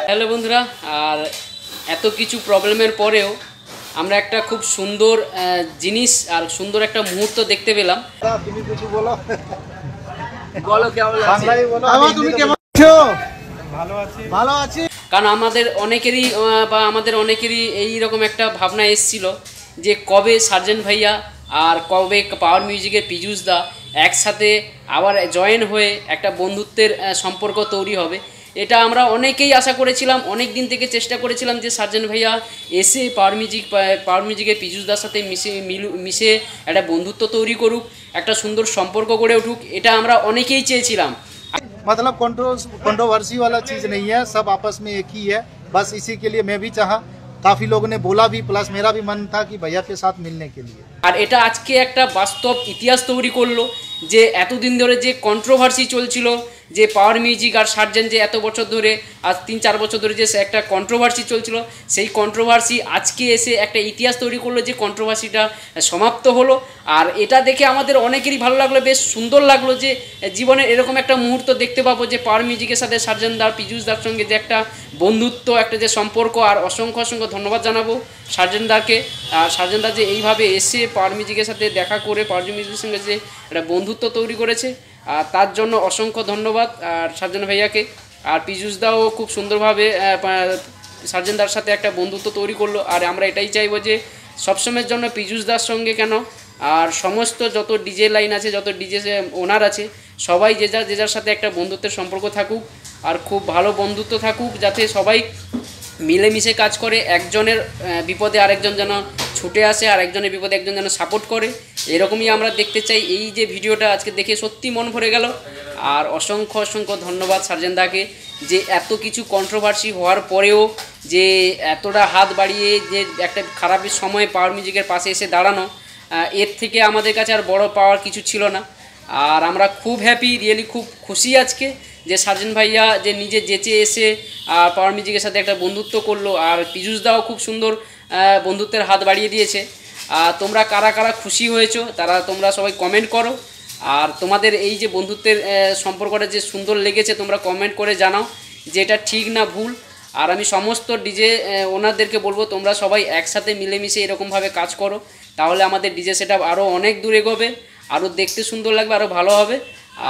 Hello বন্ধুরা, আর এত কিছু প্রবলেমের পরেও আমরা একটা খুব সুন্দর জিনিস আর সুন্দর একটা মুহূর্ত দেখতে পেলাম। তুমি কিছু বলো, বলো কেমন তুমি কেমন আছো? ভালো আছি। কারণ আমাদের অনেকেরই এইরকম একটা ভাবনা এসেছিল যে কবে সার্জেন্ট ভাইয়া আর কবে পাওয়ার মিউজিকের পীযূষ দা একসাথে আবার জয়েন হয়ে একটা বন্ধুত্বের সম্পর্ক তৈরি হবে। এটা আমরা অনেকেই আশা করেছিলাম, অনেক দিন থেকে চেষ্টা করেছিলাম যে সার্জেন্ট ভাইয়া এসে পাওয়ার মিউজিকের পীযূষ দার সাথে মিশে একটা বন্ধুত্ব তৈরি করুক, একটা সুন্দর সম্পর্ক গড়ে উঠুক। এটা আমরা অনেকেই চেয়েছিলাম। मतलब कंट्रोवर्सी वाला चीज़ नहीं है, सब आपस में एक ही है। बस इसी के लिए मैं भी चाहा, काफ़ी लोगों ने बोला भी, प्लस मेरा भी मन था कि भैया के साथ मिलने के लिए। আর এটা আজকে একটা বাস্তব ইতিহাস তৈরি করলো যে এতদিন ধরে যে কন্ট্রোভার্সি চলছিল, যে পাওয়ার মিউজিক আর সার্জেন্ট যে এত বছর ধরে, আজ 3-4 বছর ধরে যে একটা কন্ট্রোভার্সি চলছিল, সেই কন্ট্রোভার্সি আজকে এসে একটা ইতিহাস তৈরি করলো যে কন্ট্রোভার্সিটা সমাপ্ত হলো। আর এটা দেখে আমাদের অনেকেরই ভালো লাগলো, বেশ সুন্দর লাগলো যে জীবনে এরকম একটা মুহূর্ত দেখতে পাবো যে পাওয়ার মিউজিকের সাথে সার্জেন্ট দার পীযূষ দার সঙ্গে যে একটা বন্ধুত্ব, একটা যে সম্পর্ক। আর অসংখ্য ধন্যবাদ জানাবো সার্জেন্ট দাকে। আর সার্জেন্ট দা যে এইভাবে এসে পাওয়ার মিউজিকের সাথে দেখা করে পাওয়ার মিউজিকের সঙ্গে যে একটা বন্ধুত্ব তৈরি করেছে, আর তার জন্য অসংখ্য ধন্যবাদ আর সার্জেন্ট ভাইয়াকে। আর পীযূষ দাও খুব সুন্দরভাবে সার্জেন্ট দার সাথে একটা বন্ধুত্ব তৈরি করলো। আর আমরা এটাই চাইবো যে সবসময়ের জন্য পীযূষ দার সঙ্গে কেন, আর সমস্ত যত ডিজে লাইন আছে, যত ডিজে ওনার আছে, সবাই যে যার সাথে একটা বন্ধুত্বের সম্পর্ক থাকুক, আর খুব ভালো বন্ধুত্ব থাকুক, যাতে সবাই মিলেমিশে কাজ করে। একজনের বিপদে আরেকজন যেন ছুটে আসে, আর একজনের বিপদে একজন যেন সাপোর্ট করে, এরকমই আমরা দেখতে চাই। এই যে ভিডিওটা আজকে দেখে সত্যি মন ভরে গেল। আর অসংখ্য ধন্যবাদ সার্জেন্ট দাকে, যে এত কিছু কন্ট্রোভার্সি হওয়ার পরেও যে এতটা হাত বাড়িয়ে যে একটা খারাপের সময় পাওয়ার মিউজিকের পাশে এসে দাঁড়ানো, এর থেকে আমাদের কাছে আর বড় পাওয়ার কিছু ছিল না। আর আমরা খুব হ্যাপি, রিয়েলি খুব খুশি আজকে যে সার্জেন্ট ভাইয়া যে নিজে যেচে এসে পাওয়ার মিউজিকের সাথে একটা বন্ধুত্ব করলো। আর পীযূষ দাও খুব সুন্দর বন্ধুত্বের হাত বাড়িয়ে দিয়েছে। তোমরা কারা কারা খুশি হয়েছো তোমরা সবাই কমেন্ট করো। আর তোমাদের এই যে বন্ধুত্বের সম্পর্কটা যে সুন্দর লেগেছে তোমরা কমেন্ট করে জানাও যে এটা ঠিক না ভুল। আর আমি সমস্ত ডিজে ওনারদেরকে বলবো তোমরা সবাই একসাথে মিলেমিশে এরকমভাবে কাজ করো, তাহলে আমাদের ডিজে সেটআপ আরও অনেক দূর এগোবে, আরও দেখতে সুন্দর লাগবে, আরও ভালো হবে।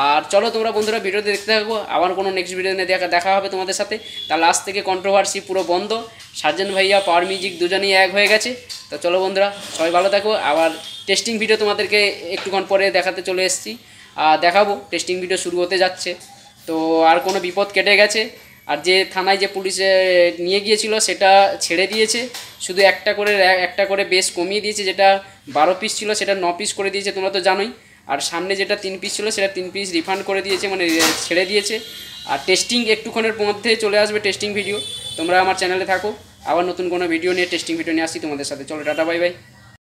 আর চলো তোমরা বন্ধুরা ভিডিওতে দেখতে থাকবো, আবার কোনো নেক্সট ভিডিও নিয়ে দেখা হবে তোমাদের সাথে। তাহলে আজ থেকে কন্ট্রোভার্সি পুরো বন্ধ, সার্জেন্ট ভাইয়া পাওয়ার মিউজিক দুজনেই এক হয়ে গেছে। তো চলো বন্ধুরা সবাই ভালো থাকো। আবার টেস্টিং ভিডিও তোমাদেরকে একটুক্ষণ পরে দেখাতে চলে এসেছি, দেখাবো। টেস্টিং ভিডিও শুরু হতে যাচ্ছে, তো আর কোনো বিপদ কেটে গেছে। আর যে থানায় যে পুলিশে নিয়ে গিয়েছিল সেটা ছেড়ে দিয়েছে, শুধু একটা করে বেস কমিয়ে দিয়েছে। যেটা 12 পিস ছিল সেটা 9 পিস করে দিয়েছে, তোমরা তো জানোই। আর সামনে যেটা 3 পিস ছিল সেটা 3 পিস রিফান্ড করে দিয়েছে, মানে ছেড়ে দিয়েছে। আর টেস্টিং একটুক্ষণের মধ্যে চলে আসবে টেস্টিং ভিডিও, তোমরা আমার চ্যানেলে থাকো। আবার নতুন কোনো ভিডিও নিয়ে টেস্টিং ভিডিও নিয়ে আসছি তোমাদের সাথে। চলো টাটা, বাই বাই।